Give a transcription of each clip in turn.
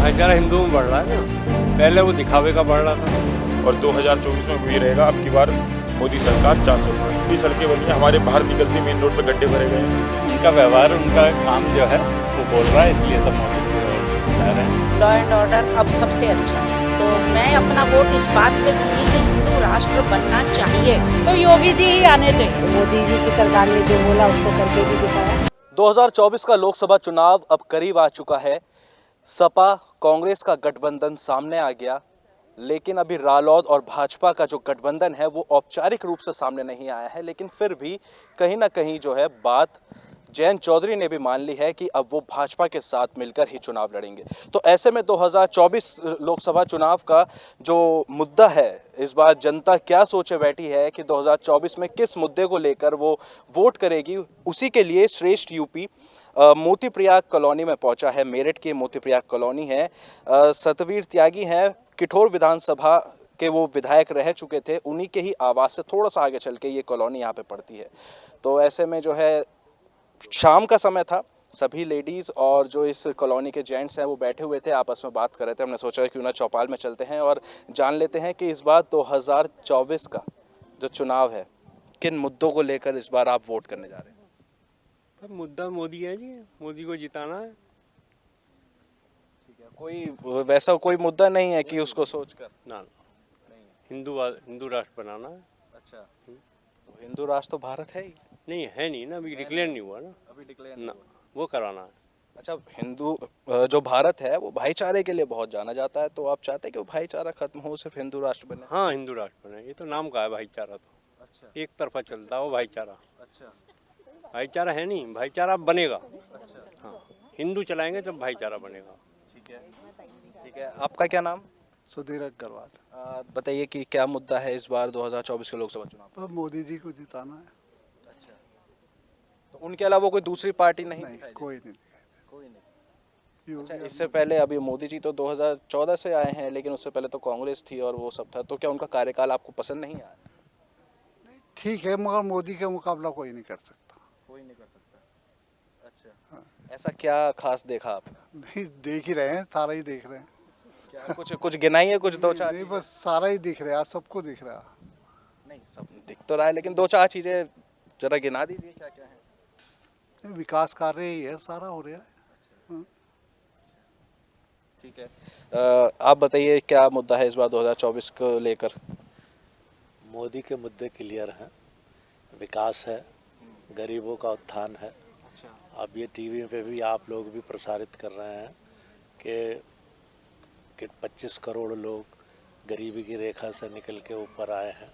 भाईचारा हिंदुओं में बढ़ रहा है ना, पहले वो दिखावे का बढ़ रहा था। और 2024 में वही रहेगा। अब की बार मोदी सरकार 400 की सड़कें बनी हैं, हमारे बाहर निकलती मेन रोड पे गड्ढे भरे गए हैं। उनका व्यवहार, उनका काम जो है वो बोल रहा है, इसलिए सब मोदी को जा रहे हैं। लॉ एंड ऑर्डर अब सबसे अच्छा है, तो मैं अपना वोट इस बात पे दूंगी कि हिंदू राष्ट्र बनना चाहिए तो योगी जी ही आने चाहिए। तो मोदी जी की सरकार ने जो बोला उसको करके भी दिखाया। 2024 का लोकसभा चुनाव अब करीब आ चुका है। सपा कांग्रेस का गठबंधन सामने आ गया, लेकिन अभी रालोद और भाजपा का जो गठबंधन है वो औपचारिक रूप से सामने नहीं आया है। लेकिन फिर भी कहीं ना कहीं जो है बात जयंत चौधरी ने भी मान ली है कि अब वो भाजपा के साथ मिलकर ही चुनाव लड़ेंगे। तो ऐसे में 2024 लोकसभा चुनाव का जो मुद्दा है, इस बार जनता क्या सोचे बैठी है कि 2024 में किस मुद्दे को लेकर वो वोट करेगी, उसी के लिए श्रेष्ठ यूपी मोती प्रयाग कॉलोनी में पहुंचा है। मेरठ की मोती प्रयाग कॉलोनी है। सतवीर त्यागी हैं, किठौर विधानसभा के वो विधायक रह चुके थे, उन्हीं के ही आवास से थोड़ा सा आगे चल के ये कॉलोनी यहाँ पे पड़ती है। तो ऐसे में जो है शाम का समय था, सभी लेडीज़ और जो इस कॉलोनी के जेंट्स हैं वो बैठे हुए थे, आपस में बात कर रहे थे। हमने सोचा क्यों ना चौपाल में चलते हैं और जान लेते हैं कि इस बार 2024 का जो चुनाव है, किन मुद्दों को लेकर इस बार आप वोट करने जा रहे हैं। अब मुद्दा मोदी है जी, मोदी को जिताना है। ठीक है, कोई वैसा कोई मुद्दा नहीं है कि उसको सोचकर ना, हिंदू राष्ट्र बनाना है। अच्छा, तो हिंदू राष्ट्र तो भारत है ही नहीं है, नहीं ना, अभी डिक्लेयर नहीं हुआ ना, अभी डिक्लेयर ना वो कराना है। अच्छा, हिंदू जो भारत है वो भाईचारे के लिए बहुत जाना जाता है, तो आप चाहते हैं कि वो भाईचारा खत्म हो, सिर्फ हिंदू राष्ट्र बने। हाँ, हिंदू राष्ट्र बने, ये तो नाम का है भाईचारा, तो अच्छा एक तरफा चलता है वो भाईचारा। अच्छा भाईचारा है नहीं, भाईचारा अब बनेगा। अच्छा, हाँ, हिंदू चलाएंगे तब भाईचारा बनेगा। ठीक है, ठीक है। आपका क्या नाम? सुधीर अग्रवाल। बताइए कि क्या मुद्दा है इस बार 2024 के लोकसभा चुनाव अब मोदी जी को जिताना है। पर? अच्छा, तो उनके अलावा कोई दूसरी पार्टी नहीं नहीं, दिखाई कोई नहीं। देती? कोई नहीं। योगी अच्छा, इससे पहले अभी मोदी जी तो 2014 से आए हैं, लेकिन उससे पहले तो कांग्रेस थी और वो सब था, तो क्या उनका कार्यकाल आपको पसंद नहीं आया? ठीक है, मगर मोदी का मुकाबला कोई नहीं कर सकता। कोई नहीं कर सकता। अच्छा, ऐसा क्या खास देखा आपने? नहीं, देख ही रहे हैं, सारा ही देख रहे हैं। क्या कुछ गिनाइए, कुछ दो चार नहीं, चीजें? बस सारा ही दिख रहा है, आज सबको दिख रहा है। नहीं, सब दिख तो रहा है, लेकिन दो चार चीजें जरा गिना दीजिए, क्या क्या है। विकास कार्य ही है, सारा हो रहा है। ठीक है, आप बताइए क्या मुद्दा है इस बार 2024 को लेकर? मोदी के मुद्दे क्लियर हैं, विकास है, गरीबों का उत्थान है। अब ये टीवी पे भी आप लोग भी प्रसारित कर रहे हैं कि 25 करोड़ लोग गरीबी की रेखा से निकल के ऊपर आए हैं।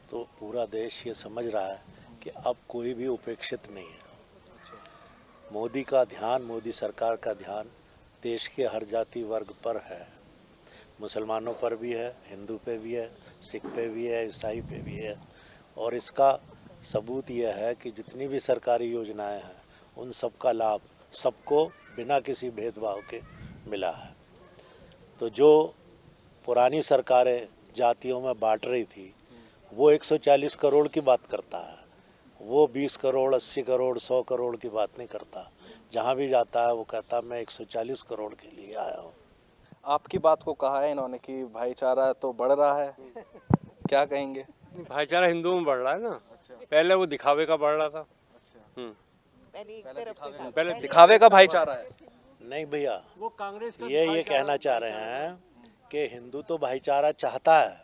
तो पूरा देश ये समझ रहा है कि अब कोई भी उपेक्षित नहीं है। मोदी का ध्यान, मोदी सरकार का ध्यान देश के हर जाति वर्ग पर है, मुसलमानों पर भी है, हिंदू पे भी है, सिख पे भी है, ईसाई पे भी है। और इसका सबूत यह है कि जितनी भी सरकारी योजनाएं हैं उन सब का लाभ सबको बिना किसी भेदभाव के मिला है। तो जो पुरानी सरकारें जातियों में बांट रही थी वो 140 करोड़ की बात करता है, वो 20 करोड़ 80 करोड़ 100 करोड़ की बात नहीं करता। जहाँ भी जाता है वो कहता मैं 140 करोड़ के लिए आया हूँ। आपकी बात को कहा है इन्होंने कि भाईचारा तो बढ़ रहा है, क्या कहेंगे? भाईचारा हिंदुओं में बढ़ रहा है ना, पहले वो दिखावे का बढ़ रहा था। पहले दिखावे का भाईचारा है। नहीं भैया, वो कांग्रेस ये कहना चाह रहे हैं कि हिंदू तो भाईचारा चाहता है,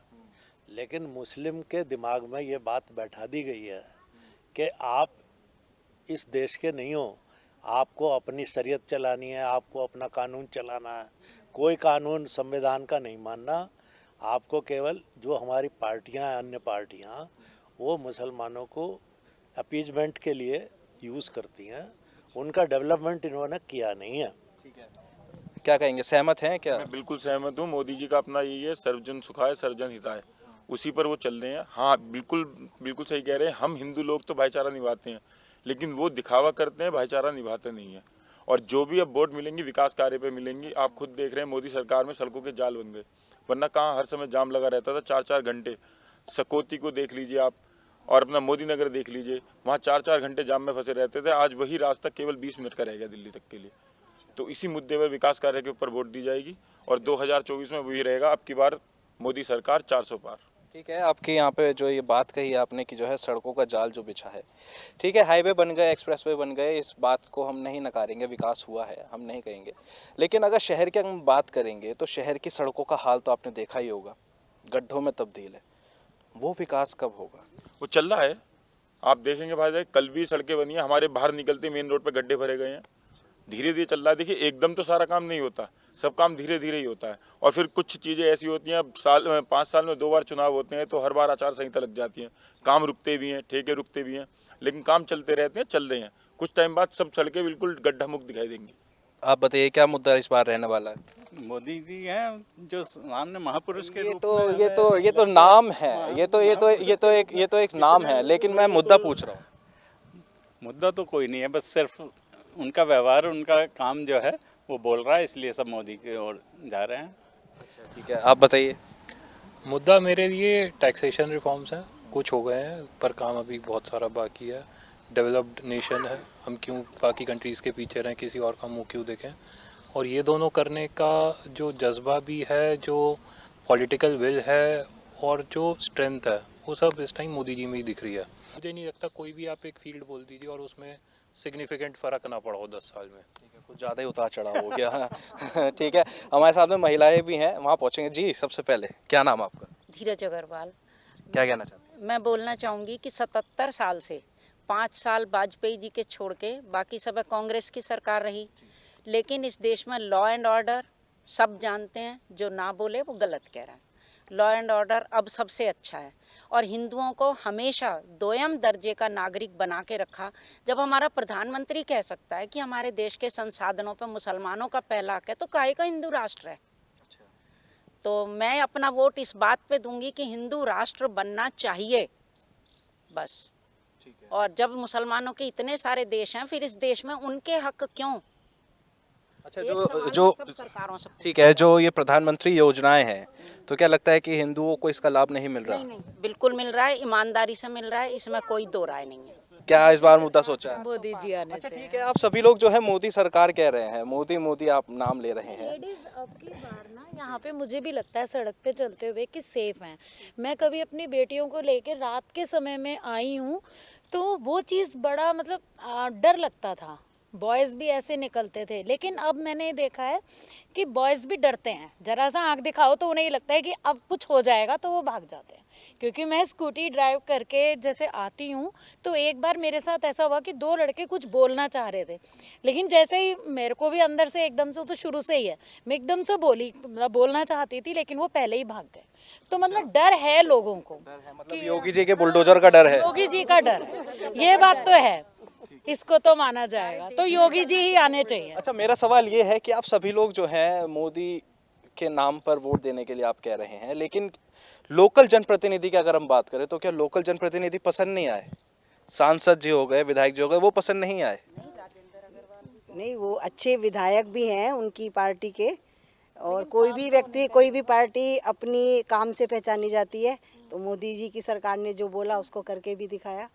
लेकिन मुस्लिम के दिमाग में ये बात बैठा दी गई है कि आप इस देश के नहीं हो, आपको अपनी शरीयत चलानी है, आपको अपना कानून चलाना है। कोई कानून संविधान का नहीं मानना, आपको केवल जो हमारी पार्टियां हैं, अन्य पार्टियां, वो मुसलमानों को अपीजमेंट के लिए यूज़ करती हैं, उनका डेवलपमेंट इन्होंने किया नहीं है। क्या कहेंगे, सहमत हैं क्या? मैं बिल्कुल सहमत हूँ। मोदी जी का अपना यही है, सर्वजन सुखाय सर्वजन हिताय, उसी पर वो चल रहे हैं। हाँ, बिल्कुल बिल्कुल सही कह रहे हैं। हम हिंदू लोग तो भाईचारा निभाते हैं, लेकिन वो दिखावा करते हैं, भाईचारा निभाते नहीं है। और जो भी अब वोट मिलेंगी विकास कार्य पे मिलेंगी। आप खुद देख रहे हैं मोदी सरकार में सड़कों के जाल बन गए, वरना कहाँ हर समय जाम लगा रहता था 4-4 घंटे। सकोती को देख लीजिए आप, और अपना मोदी नगर देख लीजिए, वहाँ 4-4 घंटे जाम में फंसे रहते थे। आज वही रास्ता केवल 20 मिनट का रह गया दिल्ली तक के लिए। तो इसी मुद्दे पर विकास कार्य के ऊपर वोट दी जाएगी और 2024 में वही रहेगा, अब की बार मोदी सरकार 400 पार। ठीक है, आपके यहाँ पे जो ये बात कही आपने कि जो है सड़कों का जाल जो बिछा है, ठीक है, हाईवे बन गए, एक्सप्रेसवे बन गए, इस बात को हम नहीं नकारेंगे, विकास हुआ है, हम नहीं कहेंगे। लेकिन अगर शहर की हम बात करेंगे तो शहर की सड़कों का हाल तो आपने देखा ही होगा, गड्ढों में तब्दील है। वो विकास कब होगा? वो चल रहा है, आप देखेंगे भाई, कल भी सड़कें बनी है, हमारे बाहर निकलते मेन रोड पे गड्ढे भरे गए हैं। धीरे धीरे चल रहा है। देखिए, एकदम तो सारा काम नहीं होता, सब काम धीरे धीरे ही होता है। और फिर कुछ चीज़ें ऐसी होती हैं, 5 साल में 2 बार चुनाव होते हैं, तो हर बार आचार संहिता लग जाती है, काम रुकते भी हैं, ठेके रुकते भी हैं, लेकिन काम चलते रहते हैं, चल रहे हैं। कुछ टाइम बाद सब सड़कें बिल्कुल गड्ढा मुक्त दिखाई देंगी। आप बताइए क्या मुद्दा इस बार रहने वाला है? मोदी जी हैं जो सामने महापुरुष के रूप तो में ये तो नाम है, ये तो एक नाम है, लेकिन मैं मुद्दा पूछ रहा हूँ। मुद्दा तो कोई नहीं है, बस सिर्फ उनका व्यवहार, उनका काम जो है वो बोल रहा है, इसलिए सब मोदी की ओर जा रहे हैं। ठीक है, आप बताइए। मुद्दा मेरे लिए टैक्सेशन रिफॉर्म्स हैं, कुछ हो गए हैं पर काम अभी बहुत सारा बाकी है। डेवलप्ड नेशन है, हम क्यों बाकी कंट्रीज़ के पीछे रहें, किसी और का मुंह क्यों देखें। और ये दोनों करने का जो जज्बा भी है, जो पॉलिटिकल विल है और जो स्ट्रेंथ है, वो सब इस टाइम मोदी जी में ही दिख रही है। मुझे नहीं लगता कोई भी आप एक फील्ड बोल दीजिए और उसमें सिग्निफिकेंट फ़र्क ना पड़ा हो 10 साल में। ठीक है, कुछ ज़्यादा ही उतार चढ़ाव हो गया। ठीक है, हमारे साथ में महिलाएं भी हैं, वहाँ पहुँचेंगे। जी, सबसे पहले क्या नाम आपका? धीरज अग्रवाल। क्या कहना चाहते हैं? मैं बोलना चाहूँगी कि 77 साल से 5 साल वाजपेयी जी के छोड़ के बाकी सब कांग्रेस की सरकार रही, लेकिन इस देश में लॉ एंड ऑर्डर सब जानते हैं, जो ना बोले वो गलत कह रहा है। लॉ एंड ऑर्डर अब सबसे अच्छा है और हिंदुओं को हमेशा दोयम दर्जे का नागरिक बना के रखा। जब हमारा प्रधानमंत्री कह सकता है कि हमारे देश के संसाधनों पर मुसलमानों का पहला हक है, तो काहे का हिंदू राष्ट्र है? तो मैं अपना वोट इस बात पे दूंगी कि हिंदू राष्ट्र बनना चाहिए, बस। और जब मुसलमानों के इतने सारे देश हैं, फिर इस देश में उनके हक क्यों? अच्छा, एक जो सब सरकारों से ठीक है, जो ये प्रधानमंत्री योजनाएं हैं, तो क्या लगता है कि हिंदुओं को इसका लाभ नहीं मिल रहा? नहीं, बिल्कुल मिल रहा है, ईमानदारी से मिल रहा है, इसमें कोई दो राय नहीं है। क्या इस बार मुद्दा सोचा है? मोदी जी आने अच्छा, ठीक है, आप सभी लोग जो है मोदी सरकार कह रहे हैं, मोदी मोदी आप नाम ले रहे हैं। लेडीज अब की बार ना यहाँ पे मुझे भी लगता है सड़क पे चलते हुए कि सेफ हैं। मैं कभी अपनी बेटियों को लेकर रात के समय में आई हूँ तो वो चीज़ बड़ा मतलब डर लगता था। बॉयज़ भी ऐसे निकलते थे, लेकिन अब मैंने देखा है कि बॉयज़ भी डरते हैं। ज़रा सा आँख दिखाओ तो उन्हें लगता है कि अब कुछ हो जाएगा, तो वो भाग जाते हैं। क्योंकि मैं स्कूटी ड्राइव करके जैसे आती हूँ तो एक बार मेरे साथ ऐसा हुआ कि 2 लड़के कुछ बोलना चाह रहे थे, लेकिन जैसे ही मेरे को भी अंदर से एकदम से, तो शुरू से ही है, मैं एकदम से बोलना चाहती थी, लेकिन वो पहले ही भाग गए। तो मतलब डर है लोगों को, मतलब योगी जी के बुलडोजर का डर है। योगी जी का डर है, ये बात तो है, इसको तो माना जाएगा, तो योगी जी ही आने चाहिए। अच्छा, मेरा सवाल ये है कि आप सभी लोग जो हैं मोदी के नाम पर वोट देने के लिए आप कह रहे हैं, लेकिन लोकल जनप्रतिनिधि की अगर हम बात करें तो क्या लोकल जनप्रतिनिधि पसंद नहीं आए? सांसद जी हो गए, विधायक जी हो गए, वो पसंद नहीं आए? नहीं, वो अच्छे विधायक भी हैं उनकी पार्टी के, और कोई भी व्यक्ति, कोई भी पार्टी अपनी काम से पहचानी जाती है। तो मोदी जी की सरकार ने जो बोला उसको करके भी दिखाया।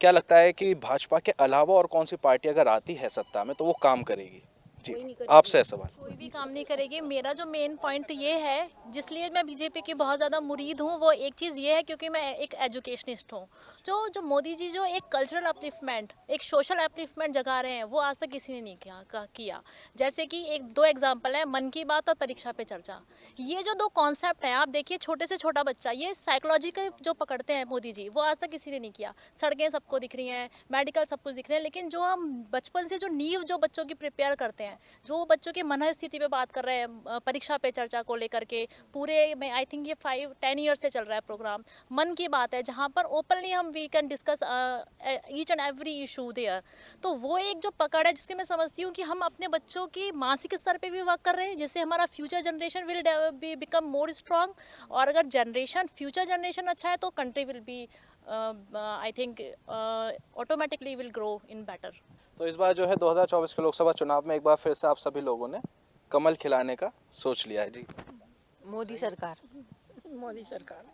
क्या लगता है कि भाजपा के अलावा और कौन सी पार्टी अगर आती है सत्ता में तो वो काम करेगी? जी, आपसे सवाल। कोई भी काम नहीं करेगी। मेरा जो मेन पॉइंट ये है, जिसलिए मैं बीजेपी की बहुत ज़्यादा मुरीद हूँ, वो एक चीज़ ये है क्योंकि मैं एक एजुकेशनिस्ट हूँ। जो मोदी जी जो एक कल्चरल अपलिफ्टमेंट, एक सोशल अपलिफ्टमेंट जगा रहे हैं, वो आज तक किसी ने नहीं किया। जैसे कि 1-2 एग्जाम्पल है, मन की बात और परीक्षा पे चर्चा। ये जो 2 कॉन्सेप्ट हैं, आप देखिए, छोटे से छोटा बच्चा ये साइकोलॉजिकल जो पकड़ते हैं मोदी जी, वो आज तक किसी ने नहीं किया। सड़कें सबको दिख रही हैं, मेडिकल सब कुछ दिख रहे हैं, लेकिन जो हम बचपन से जो नींव जो बच्चों की प्रिपेयर करते हैं, जो बच्चों की मन स्थिति पे बात कर रहे हैं, परीक्षा पे चर्चा को लेकर के पूरे में, आई थिंक ये 5-10 ईयर से चल रहा है प्रोग्राम। मन की बात है, जहाँ पर ओपनली हम we can discuss each and every issue there. तो वो एक जो पकड़ है, जिसके मैं समझती हूँ कि हम अपने बच्चों की मानसिक स्तर पे भी वर्क कर रहे हैं, जिससे हमारा future generation will become more strong. और अगर फ्यूचर जनरेशन अच्छा है तो country will be, I think, automatically will grow in better. तो इस बार जो है 2024 के लोकसभा चुनाव में एक बार फिर से आप सभी लोगों ने कमल खिलाने का सोच लिया है। जी, मोदी सरकार। मोदी सरकार।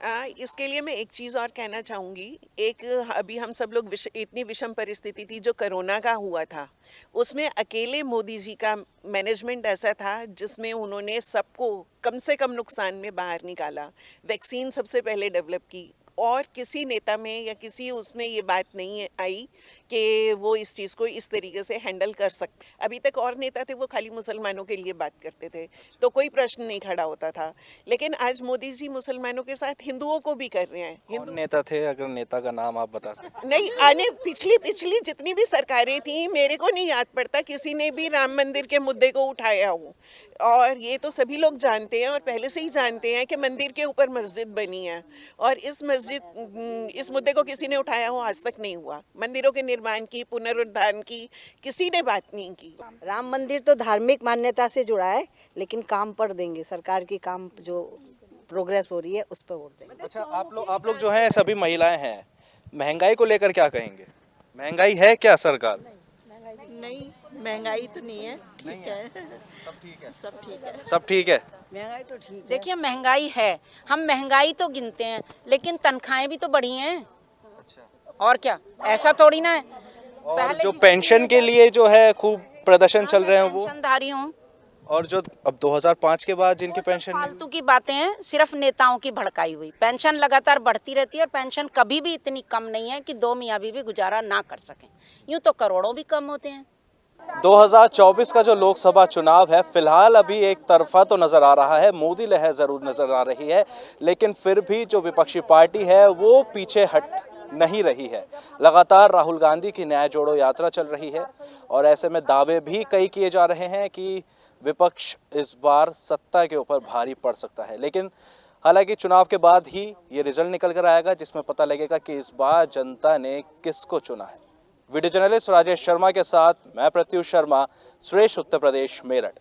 इसके लिए मैं एक चीज़ और कहना चाहूँगी। एक अभी हम सब लोग इतनी विषम परिस्थिति थी जो कोरोना का हुआ था, उसमें अकेले मोदी जी का मैनेजमेंट ऐसा था जिसमें उन्होंने सबको कम से कम नुकसान में बाहर निकाला। वैक्सीन सबसे पहले डेवलप की और किसी नेता में या किसी उसमें ये बात नहीं आई कि वो इस चीज़ को इस तरीके से हैंडल कर सकते। अभी तक और नेता थे वो खाली मुसलमानों के लिए बात करते थे तो कोई प्रश्न नहीं खड़ा होता था, लेकिन आज मोदी जी मुसलमानों के साथ हिंदुओं को भी कर रहे हैं। कौन नेता थे, अगर नेता का नाम आप बता सकते? नहीं, आने पिछली जितनी भी सरकारें थी मेरे को नहीं याद पड़ता किसी ने भी राम मंदिर के मुद्दे को उठाया हो। और ये तो सभी लोग जानते हैं और पहले से ही जानते हैं कि मंदिर के ऊपर मस्जिद बनी है और इस मुद्दे को किसी ने उठाया हो आज तक नहीं हुआ। मंदिरों के निर्माण की, पुनरुद्धार की किसी ने बात नहीं की। राम मंदिर तो धार्मिक मान्यता से जुड़ा है, लेकिन काम पर देंगे, सरकार की काम जो प्रोग्रेस हो रही है उस पर वोट देंगे। अच्छा, आप लोग जो हैं सभी महिलाएं हैं, महंगाई को लेकर क्या कहेंगे? महंगाई है क्या सरकार? नहीं, महंगाई तो नहीं है, ठीक है, सब ठीक है, सब ठीक है, सब ठीक है। महंगाई तो ठीक है। देखिए महंगाई है, हम महंगाई तो गिनते हैं लेकिन तनख्वाहें भी तो बढ़ी हैं। अच्छा, और क्या, ऐसा थोड़ी ना है। और जो पेंशन के लिए जो है खूब प्रदर्शन चल रहे हैं वो, पेंशनधारी हूँ। और जो अब 2005 के बाद जिनकी पेंशन नहीं, फालतू की बातें हैं, सिर्फ नेताओं की भड़काई हुई। पेंशन लगातार बढ़ती रहती है और पेंशन कभी भी इतनी कम नहीं है कि दो मियाँ बीवी गुजारा ना कर सकें। यूँ तो करोड़ों भी कम होते हैं। 2024 का जो लोकसभा चुनाव है फिलहाल अभी एक तरफा तो नजर आ रहा है, मोदी लहर जरूर नजर आ रही है, लेकिन फिर भी जो विपक्षी पार्टी है वो पीछे हट नहीं रही है। लगातार राहुल गांधी की न्याय जोड़ो यात्रा चल रही है और ऐसे में दावे भी कई किए जा रहे हैं कि विपक्ष इस बार सत्ता के ऊपर भारी पड़ सकता है। लेकिन हालांकि चुनाव के बाद ही ये रिजल्ट निकल कर आएगा जिसमें पता लगेगा कि इस बार जनता ने किसको चुना है। वीडियो जर्नलिस्ट राजेश शर्मा के साथ मैं प्रत्युष शर्मा, श्रेष्ठ उत्तर प्रदेश, मेरठ।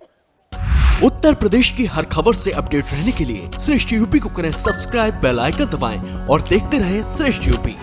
उत्तर प्रदेश की हर खबर से अपडेट रहने के लिए श्रेष्ठ यूपी को करें सब्सक्राइब, बेल आइकन दबाएं और देखते रहें श्रेष्ठ यूपी।